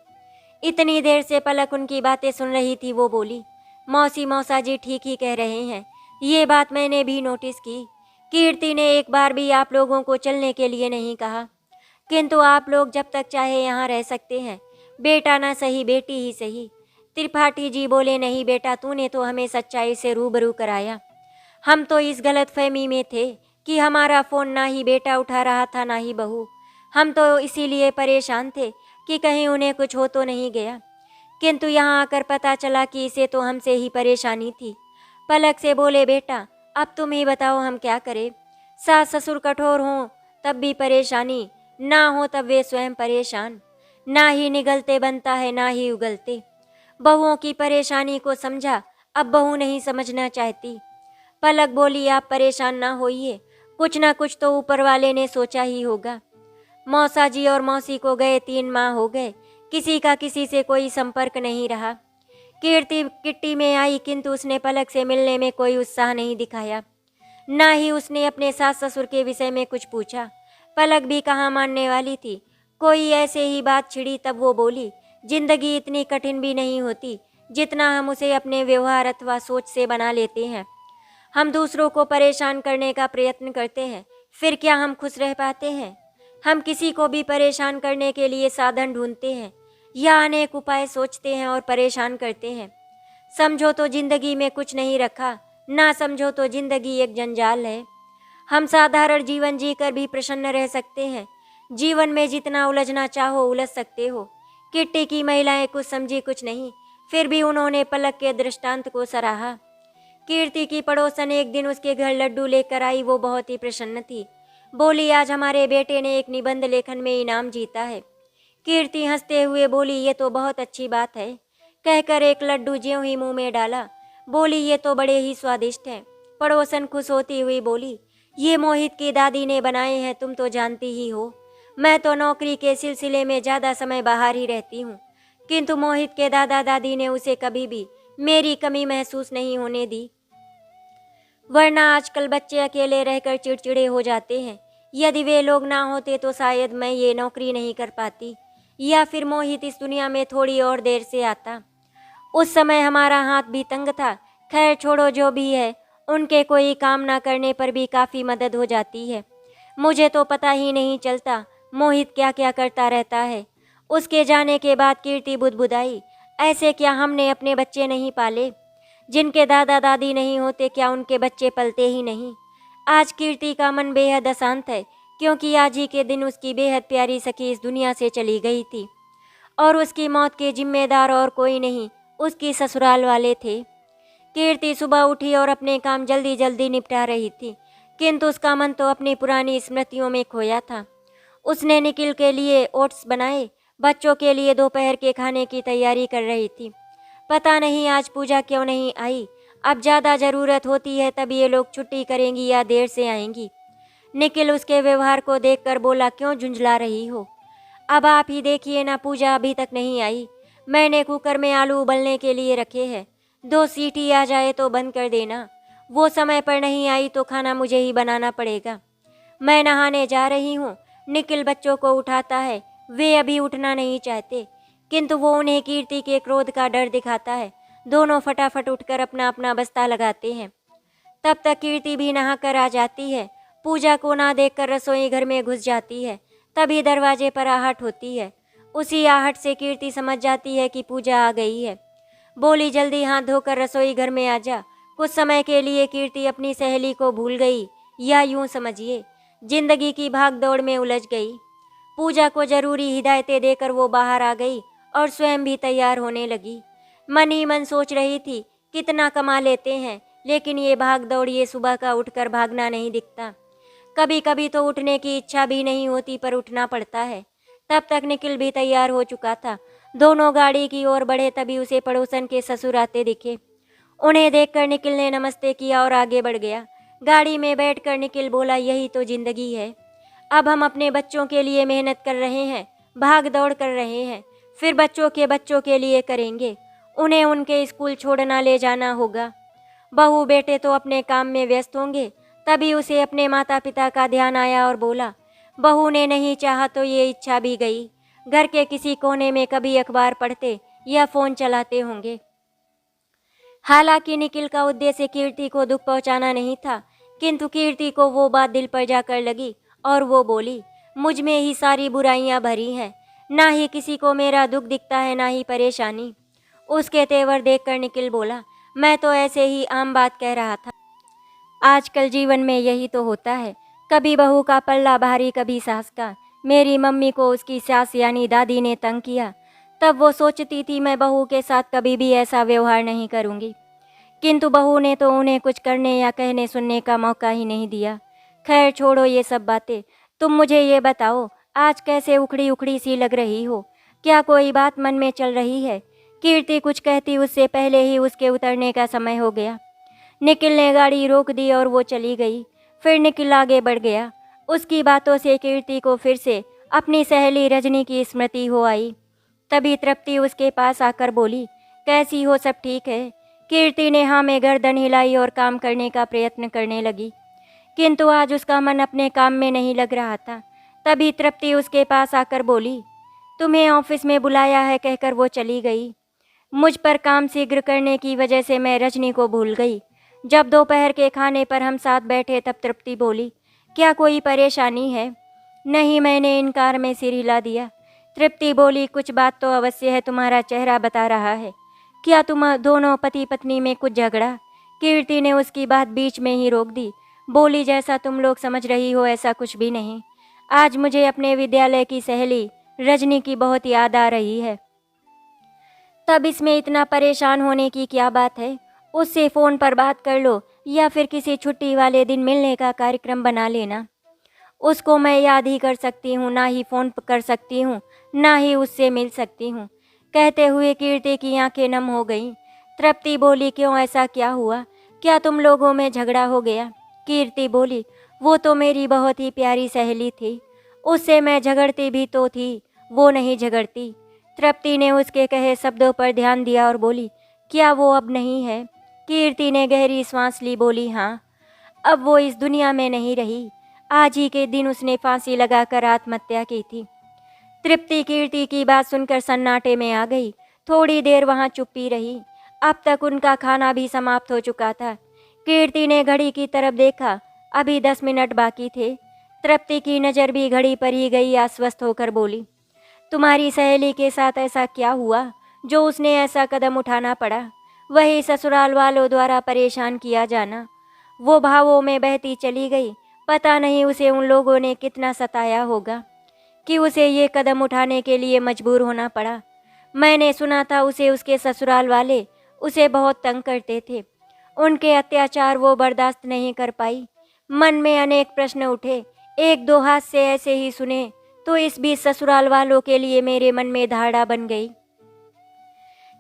Speaker 1: इतनी देर से पलक उनकी बातें सुन रही थी। वो बोली, मौसी मौसा जी ठीक ही कह रहे हैं, ये बात मैंने भी नोटिस की। कीर्ति ने एक बार भी आप लोगों को चलने के लिए नहीं कहा, किंतु आप लोग जब तक चाहे यहाँ रह सकते हैं, बेटा ना सही बेटी ही सही। त्रिपाठी जी बोले, नहीं बेटा, तूने तो हमें सच्चाई से रूबरू कराया। हम तो इस गलतफहमी में थे कि हमारा फ़ोन ना ही बेटा उठा रहा था ना ही बहू। हम तो इसीलिए परेशान थे कि कहीं उन्हें कुछ हो तो नहीं गया, किंतु यहाँ आकर पता चला कि इसे तो हमसे ही परेशानी थी। पलक से बोले, बेटा अब तुम ही बताओ हम क्या करें। सास ससुर कठोर हों तब भी परेशानी, ना हो तब वे स्वयं परेशान। ना ही निगलते बनता है ना ही उगलते। बहुओं की परेशानी को समझा, अब बहू नहीं समझना चाहती। पलक बोली, आप परेशान ना होइए, कुछ ना कुछ तो ऊपर वाले ने सोचा ही होगा। मौसा जी और मौसी को गए 3 माह हो गए, किसी का किसी से कोई संपर्क नहीं रहा। कीर्ति किट्टी में आई, किंतु उसने पलक से मिलने में कोई उत्साह नहीं दिखाया, ना ही उसने अपने सास ससुर के विषय में कुछ पूछा। पलक भी कहाँ मानने वाली थी। कोई ऐसे ही बात छिड़ी तब वो बोली, जिंदगी इतनी कठिन भी नहीं होती जितना हम उसे अपने व्यवहार अथवा सोच से बना लेते हैं। हम दूसरों को परेशान करने का प्रयत्न करते हैं, फिर क्या हम खुश रह पाते हैं। हम किसी को भी परेशान करने के लिए साधन ढूंढते हैं या अनेक उपाय सोचते हैं और परेशान करते हैं। समझो तो जिंदगी में कुछ नहीं रखा, ना समझो तो जिंदगी एक जंजाल है। हम साधारण जीवन जीकर भी प्रसन्न रह सकते हैं। जीवन में जितना उलझना चाहो उलझ सकते हो। किट्टी की महिलाएं कुछ समझी कुछ नहीं, फिर भी उन्होंने पलक के दृष्टांत को सराहा। कीर्ति की पड़ोसन एक दिन उसके घर लड्डू लेकर आई। वो बहुत ही प्रसन्न थी। बोली, आज हमारे बेटे ने एक निबंध लेखन में इनाम जीता है। कीर्ति हंसते हुए बोली, ये तो बहुत अच्छी बात है। कहकर एक लड्डू ज्यों ही मुंह में डाला, बोली, ये तो बड़े ही स्वादिष्ट हैं। पड़ोसन खुश होती हुई बोली, ये मोहित की दादी ने बनाए हैं, तुम तो जानती ही हो। मैं तो नौकरी के सिलसिले में ज़्यादा समय बाहर ही रहती हूँ, किंतु मोहित के दादा दादी ने उसे कभी भी मेरी कमी महसूस नहीं होने दी। वरना आजकल बच्चे अकेले रहकर चिड़चिड़े हो जाते हैं। यदि वे लोग ना होते तो शायद मैं ये नौकरी नहीं कर पाती, या फिर मोहित इस दुनिया में थोड़ी और देर से आता। उस समय हमारा हाथ भी तंग था। खैर छोड़ो, जो भी है, उनके कोई काम ना करने पर भी काफ़ी मदद हो जाती है। मुझे तो पता ही नहीं चलता मोहित क्या क्या करता रहता है। उसके जाने के बाद कीर्ति बुदबुदाई, ऐसे क्या हमने अपने बच्चे नहीं पाले? जिनके दादा दादी नहीं होते क्या उनके बच्चे पलते ही नहीं? आज कीर्ति का मन बेहद अशांत है, क्योंकि आज ही के दिन उसकी बेहद प्यारी सखी इस दुनिया से चली गई थी और उसकी मौत के जिम्मेदार और कोई नहीं, उसकी ससुराल वाले थे। कीर्ति सुबह उठी और अपने काम जल्दी जल्दी निपटा रही थी, किंतु उसका मन तो अपनी पुरानी स्मृतियों में खोया था। उसने निखिल के लिए ओट्स बनाए, बच्चों के लिए दोपहर के खाने की तैयारी कर रही थी। पता नहीं आज पूजा क्यों नहीं आई। अब ज़्यादा ज़रूरत होती है तब ये लोग छुट्टी करेंगी या देर से आएंगी। निखिल उसके व्यवहार को देखकर बोला, क्यों झुंझला रही हो? अब आप ही देखिए ना, पूजा अभी तक नहीं आई। मैंने कुकर में आलू उबलने के लिए रखे हैं, 2 सीटी आ जाए तो बंद कर देना। वो समय पर नहीं आई तो खाना मुझे ही बनाना पड़ेगा। मैं नहाने जा रही हूँ। निखिल बच्चों को उठाता है, वे अभी उठना नहीं चाहते, किंतु वो उन्हें कीर्ति के क्रोध का डर दिखाता है। दोनों फटाफट उठकर अपना अपना बस्ता लगाते हैं। तब तक कीर्ति भी नहाकर आ जाती है। पूजा को ना देखकर रसोई घर में घुस जाती है। तभी दरवाजे पर आहट होती है। उसी आहट से कीर्ति समझ जाती है कि पूजा आ गई है। बोली, जल्दी हाथ धोकर रसोई घर में आ जा। कुछ समय के लिए कीर्ति अपनी सहेली को भूल गई, या यूं समझिए जिंदगी की भाग दौड़ में उलझ गई। पूजा को जरूरी हिदायतें देकर वो बाहर आ गई और स्वयं भी तैयार होने लगी। मन ही मन सोच रही थी, कितना कमा लेते हैं, लेकिन ये भाग दौड़, ये सुबह का उठकर भागना नहीं दिखता। कभी कभी तो उठने की इच्छा भी नहीं होती, पर उठना पड़ता है। तब तक निखिल भी तैयार हो चुका था। दोनों गाड़ी की ओर बढ़े, तभी उसे पड़ोसन के ससुर आते दिखे। उन्हें देखकर निखिल ने नमस्ते किया और आगे बढ़ गया। गाड़ी में बैठकर निखिल बोला, यही तो जिंदगी है। अब हम अपने बच्चों के लिए मेहनत कर रहे हैं, भाग दौड़ कर रहे हैं, फिर बच्चों के लिए करेंगे। उन्हें उनके स्कूल छोड़ना ले जाना होगा। बहू बेटे तो अपने काम में व्यस्त होंगे। तभी उसे अपने माता पिता का ध्यान आया और बोला, बहू ने नहीं चाहा तो ये इच्छा भी गई। घर के किसी कोने में कभी अखबार पढ़ते या फ़ोन चलाते होंगे। हालांकि निखिल का उद्देश्य कीर्ति को दुख पहुंचाना नहीं था, किंतु कीर्ति को वो बात दिल पर जाकर लगी और वो बोली, मुझ में ही सारी बुराइयां भरी हैं। ना ही किसी को मेरा दुख दिखता है, ना ही परेशानी। उसके तेवर देखकर निखिल बोला, मैं तो ऐसे ही आम बात कह रहा था। आजकल जीवन में यही तो होता है, कभी बहू का पल्ला भारी, कभी सास का। मेरी मम्मी को उसकी सास यानी दादी ने तंग किया, तब वो सोचती थी मैं बहू के साथ कभी भी ऐसा व्यवहार नहीं करूँगी, किंतु बहू ने तो उन्हें कुछ करने या कहने सुनने का मौका ही नहीं दिया। खैर छोड़ो ये सब बातें, तुम मुझे ये बताओ, आज कैसे उखड़ी उखड़ी सी लग रही हो? क्या कोई बात मन में चल रही है? कीर्ति कुछ कहती उससे पहले ही उसके उतरने का समय हो गया। निखिल ने गाड़ी रोक दी और वो चली गई। फिर निखिल आगे बढ़ गया। उसकी बातों से कीर्ति को फिर से अपनी सहेली रजनी की स्मृति हो आई। तभी तृप्ति उसके पास आकर बोली, कैसी हो, सब ठीक है? कीर्ति ने हाँ में गर्दन हिलाई और काम करने का प्रयत्न करने लगी, किंतु आज उसका मन अपने काम में नहीं लग रहा था। तभी तृप्ति उसके पास आकर बोली, तुम्हें ऑफिस में बुलाया है, कहकर वो चली गई। मुझ पर काम शीघ्र करने की वजह से मैं रजनी को भूल गई। जब दोपहर के खाने पर हम साथ बैठे तब तृप्ति बोली, क्या कोई परेशानी है? नहीं, मैंने इनकार में सिर हिला दिया। तृप्ति बोली, कुछ बात तो अवश्य है, तुम्हारा चेहरा बता रहा है। क्या तुम दोनों पति पत्नी में कुछ झगड़ा? कीर्ति ने उसकी बात बीच में ही रोक दी। बोली, जैसा तुम लोग समझ रही हो ऐसा कुछ भी नहीं। आज मुझे अपने विद्यालय की सहेली रजनी की बहुत याद आ रही है। तब इसमें इतना परेशान होने की क्या बात है? उससे फ़ोन पर बात कर लो या फिर किसी छुट्टी वाले दिन मिलने का कार्यक्रम बना लेना। उसको मैं याद ही कर सकती हूँ, ना ही फ़ोन कर सकती हूँ, ना ही उससे मिल सकती हूँ। कहते हुए कीर्ति की आंखें नम हो गईं। तृप्ति बोली, क्यों, ऐसा क्या हुआ? क्या तुम लोगों में झगड़ा हो गया? कीर्ति बोली, वो तो मेरी बहुत ही प्यारी सहेली थी, उससे मैं झगड़ती भी तो थी, वो नहीं झगड़ती। तृप्ति ने उसके कहे शब्दों पर ध्यान दिया और बोली, क्या वो अब नहीं है? कीर्ति ने गहरी सांस ली, बोली, हाँ, अब वो इस दुनिया में नहीं रही। आज ही के दिन उसने फांसी लगाकर आत्महत्या की थी। तृप्ति कीर्ति की बात सुनकर सन्नाटे में आ गई। थोड़ी देर वहाँ चुप्पी रही। अब तक उनका खाना भी समाप्त हो चुका था। कीर्ति ने घड़ी की तरफ देखा, अभी 10 मिनट बाकी थे। तृप्ति की नज़र भी घड़ी पर ही गई। आश्वस्त होकर बोली, तुम्हारी सहेली के साथ ऐसा क्या हुआ जो उसने ऐसा कदम उठाना पड़ा? वही ससुराल वालों द्वारा परेशान किया जाना। वो भावों में बहती चली गई। पता नहीं उसे उन लोगों ने कितना सताया होगा कि उसे ये कदम उठाने के लिए मजबूर होना पड़ा। मैंने सुना था उसे उसके ससुराल वाले उसे बहुत तंग करते थे। उनके अत्याचार वो बर्दाश्त नहीं कर पाई। मन में अनेक प्रश्न उठे। एक दो हाथ से ऐसे ही सुने तो इस बीच ससुराल वालों के लिए मेरे मन में धारणा बन गई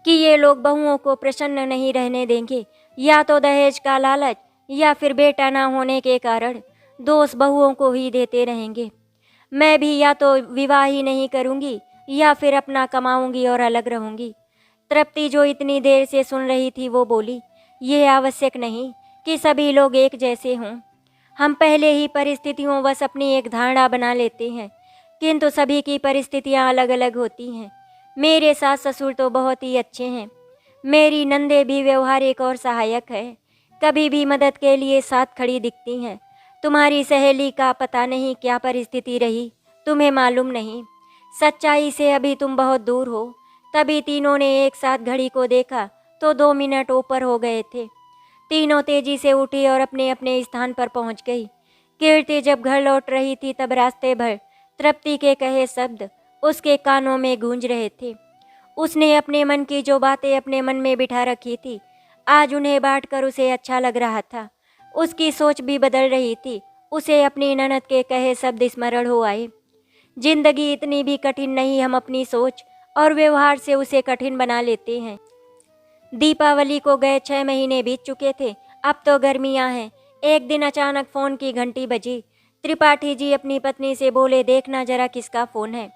Speaker 1: कि ये लोग बहुओं को प्रसन्न नहीं रहने देंगे। या तो दहेज का लालच या फिर बेटा ना होने के कारण दोष बहुओं को ही देते रहेंगे। मैं भी या तो विवाह ही नहीं करूंगी या फिर अपना कमाऊंगी और अलग रहूंगी। तृप्ति जो इतनी देर से सुन रही थी वो बोली, ये आवश्यक नहीं कि सभी लोग एक जैसे हों। हम पहले ही परिस्थितियों बस अपनी एक धारणा बना लेते हैं, किंतु सभी की परिस्थितियां अलग अलग होती हैं। मेरे सास ससुर तो बहुत ही अच्छे हैं। मेरी नंदे भी व्यवहारिक और सहायक है। कभी भी मदद के लिए साथ खड़ी दिखती हैं। तुम्हारी सहेली का पता नहीं क्या परिस्थिति रही, तुम्हें मालूम नहीं। सच्चाई से अभी तुम बहुत दूर हो। तभी तीनों ने एक साथ घड़ी को देखा तो 2 मिनट ऊपर हो गए थे। तीनों तेजी से उठी और अपने अपने स्थान पर पहुंच गई। कीर्ति जब घर लौट रही थी तब रास्ते भर तृप्ति के कहे शब्द उसके कानों में गूंज रहे थे। उसने अपने मन की जो बातें अपने मन में बिठा रखी थी, आज उन्हें बांटकर उसे अच्छा लग रहा था। उसकी सोच भी बदल रही थी। उसे अपनी ननद के कहे शब्द स्मरण हो आए। जिंदगी इतनी भी कठिन नहीं, हम अपनी सोच और व्यवहार से उसे कठिन बना लेते हैं। दीपावली को गए 6 महीने बीत चुके थे। अब तो गर्मियां हैं। एक दिन अचानक फोन की घंटी बजी। त्रिपाठी जी अपनी पत्नी से बोले, देखना जरा किसका फोन है।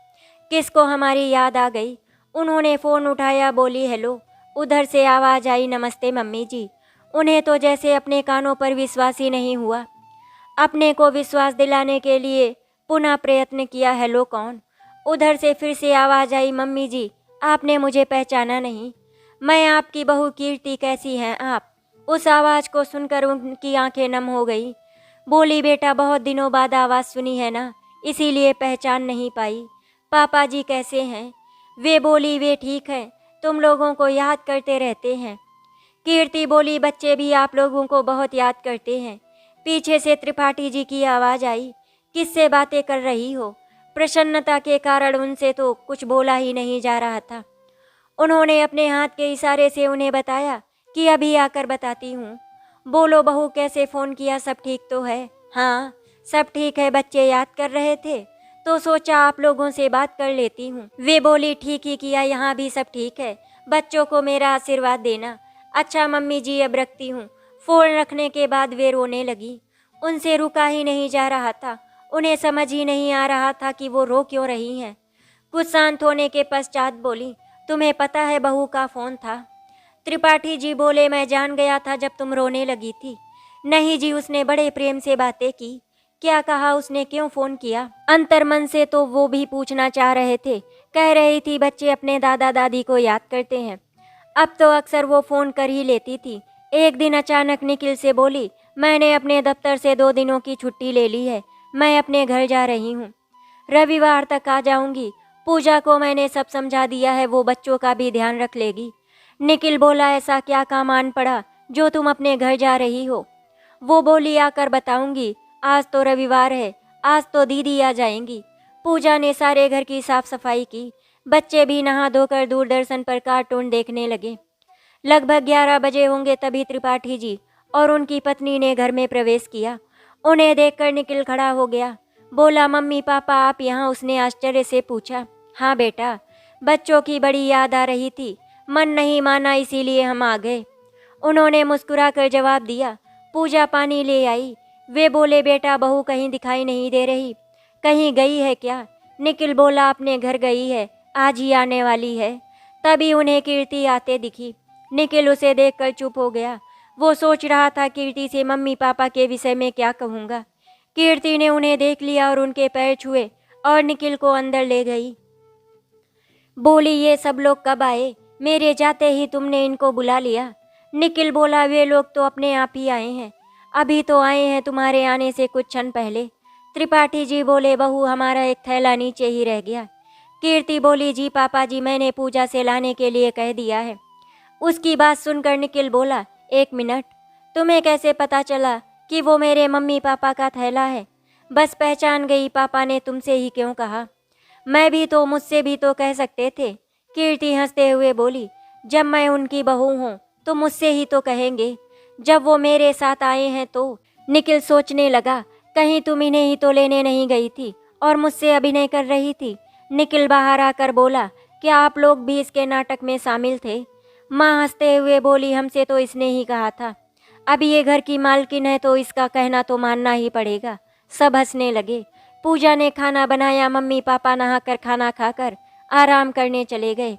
Speaker 1: किसको हमारी याद आ गई। उन्होंने फोन उठाया, बोली हेलो। उधर से आवाज आई, नमस्ते मम्मी जी। उन्हें तो जैसे अपने कानों पर विश्वास ही नहीं हुआ। अपने को विश्वास दिलाने के लिए पुनः प्रयत्न किया, हेलो कौन। उधर से फिर से आवाज आई, मम्मी जी आपने मुझे पहचाना नहीं, मैं आपकी बहू कीर्ति, कैसी हैं आप। उस आवाज़ को सुनकर उनकी आंखें नम हो गई। बोली, बेटा बहुत दिनों बाद आवाज़ सुनी है ना, इसीलिए पहचान नहीं पाई। पापा जी कैसे हैं। वे बोली, वे ठीक हैं, तुम लोगों को याद करते रहते हैं। कीर्ति बोली, बच्चे भी आप लोगों को बहुत याद करते हैं। पीछे से त्रिपाठी जी की आवाज़ आई, किससे बातें कर रही हो। प्रसन्नता के कारण उनसे तो कुछ बोला ही नहीं जा रहा था। उन्होंने अपने हाथ के इशारे से उन्हें बताया कि अभी आकर बताती हूँ। बोलो बहू, कैसे फ़ोन किया, सब ठीक तो है। हाँ सब ठीक है, बच्चे याद कर रहे थे तो सोचा आप लोगों से बात कर लेती हूँ। वे बोली, ठीक ही किया, यहाँ भी सब ठीक है, बच्चों को मेरा आशीर्वाद देना। अच्छा मम्मी जी अब रखती हूँ। फ़ोन रखने के बाद वे रोने लगी। उनसे रुका ही नहीं जा रहा था। उन्हें समझ ही नहीं आ रहा था कि वो रो क्यों रही हैं। कुछ शांत होने के पश्चात बोली, तुम्हें पता है बहू का फ़ोन था। त्रिपाठी जी बोले, मैं जान गया था जब तुम रोने लगी थी। नहीं जी, उसने बड़े प्रेम से बातें की। क्या कहा उसने, क्यों फ़ोन किया। अंतर्मन से तो वो भी पूछना चाह रहे थे। कह रही थी बच्चे अपने दादा दादी को याद करते हैं। अब तो अक्सर वो फ़ोन कर ही लेती थी। एक दिन अचानक निखिल से बोली, मैंने अपने दफ्तर से 2 दिनों की छुट्टी ले ली है, मैं अपने घर जा रही हूँ, रविवार तक आ जाऊंगी। पूजा को मैंने सब समझा दिया है, वो बच्चों का भी ध्यान रख लेगी। निखिल बोला, ऐसा क्या काम आन पड़ा जो तुम अपने घर जा रही हो। वो बोली, आकर बताऊंगी, आज तो रविवार है, आज तो दीदी आ जाएंगी। पूजा ने सारे घर की साफ सफाई की। बच्चे भी नहा धोकर दूरदर्शन पर कार्टून देखने लगे। लगभग 11 बजे होंगे तभी त्रिपाठी जी और उनकी पत्नी ने घर में प्रवेश किया। उन्हें देखकर निखिल खड़ा हो गया। बोला, मम्मी पापा आप यहाँ। उसने आश्चर्य से पूछा। हाँ बेटा, बच्चों की बड़ी याद आ रही थी, मन नहीं माना इसीलिए हम आ गए। उन्होंने मुस्कुराकर जवाब दिया। पूजा पानी ले आई। वे बोले, बेटा बहू कहीं दिखाई नहीं दे रही, कहीं गई है क्या। निखिल बोला, अपने घर गई है, आज ही आने वाली है। तभी उन्हें कीर्ति आते दिखी। निखिल उसे देखकर चुप हो गया। वो सोच रहा था कीर्ति से मम्मी पापा के विषय में क्या कहूँगा। कीर्ति ने उन्हें देख लिया और उनके पैर छुए और निखिल को अंदर ले गई। बोली, ये सब लोग कब आए, मेरे जाते ही तुमने इनको बुला लिया। निखिल बोला, वे लोग तो अपने आप ही आए हैं, अभी तो आए हैं तुम्हारे आने से कुछ क्षण पहले। त्रिपाठी जी बोले, बहू हमारा एक थैला नीचे ही रह गया। कीर्ति बोली, जी पापा जी मैंने पूजा से लाने के लिए कह दिया है। उसकी बात सुनकर निखिल बोला, 1 मिनट, तुम्हें कैसे पता चला कि वो मेरे मम्मी पापा का थैला है। बस पहचान गई, पापा ने तुमसे ही क्यों कहा, मैं भी तो, मुझसे भी तो कह सकते थे। कीर्ति हंसते हुए बोली, जब मैं उनकी बहू हूँ तो मुझसे ही तो कहेंगे, जब वो मेरे साथ आए हैं तो। निखिल सोचने लगा, कहीं तुम इन्हें ही तो लेने नहीं गई थी और मुझसे अभिनय कर रही थी। निखिल बाहर आकर बोला, क्या आप लोग भी इसके नाटक में शामिल थे। माँ हंसते हुए बोली, हमसे तो इसने ही कहा था, अब ये घर की मालकिन है तो इसका कहना तो मानना ही पड़ेगा। सब हंसने लगे। पूजा ने खाना बनाया। मम्मी पापा नहाकर खाना खाकर आराम करने चले गए।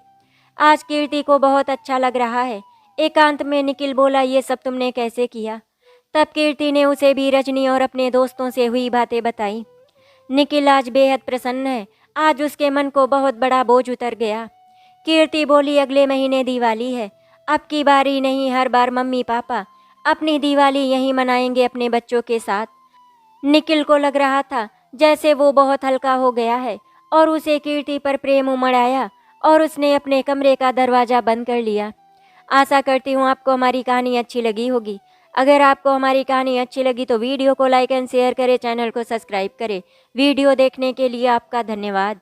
Speaker 1: आज कीर्ति को बहुत अच्छा लग रहा है। एकांत में निखिल बोला, ये सब तुमने कैसे किया। तब कीर्ति ने उसे भी रजनी और अपने दोस्तों से हुई बातें बताई। निखिल आज बेहद प्रसन्न है। आज उसके मन को बहुत बड़ा बोझ उतर गया। कीर्ति बोली, अगले महीने दिवाली है, अब की बारी नहीं, हर बार मम्मी पापा अपनी दिवाली यहीं मनाएंगे अपने बच्चों के साथ। निखिल को लग रहा था जैसे वो बहुत हल्का हो गया है और उसे कीर्ति पर प्रेम उमड़ आया और उसने अपने कमरे का दरवाज़ा बंद कर लिया। आशा करती हूँ आपको हमारी कहानी अच्छी लगी होगी। अगर आपको हमारी कहानी अच्छी लगी तो वीडियो को लाइक एंड शेयर करें, चैनल को सब्सक्राइब करें। वीडियो देखने के लिए आपका धन्यवाद।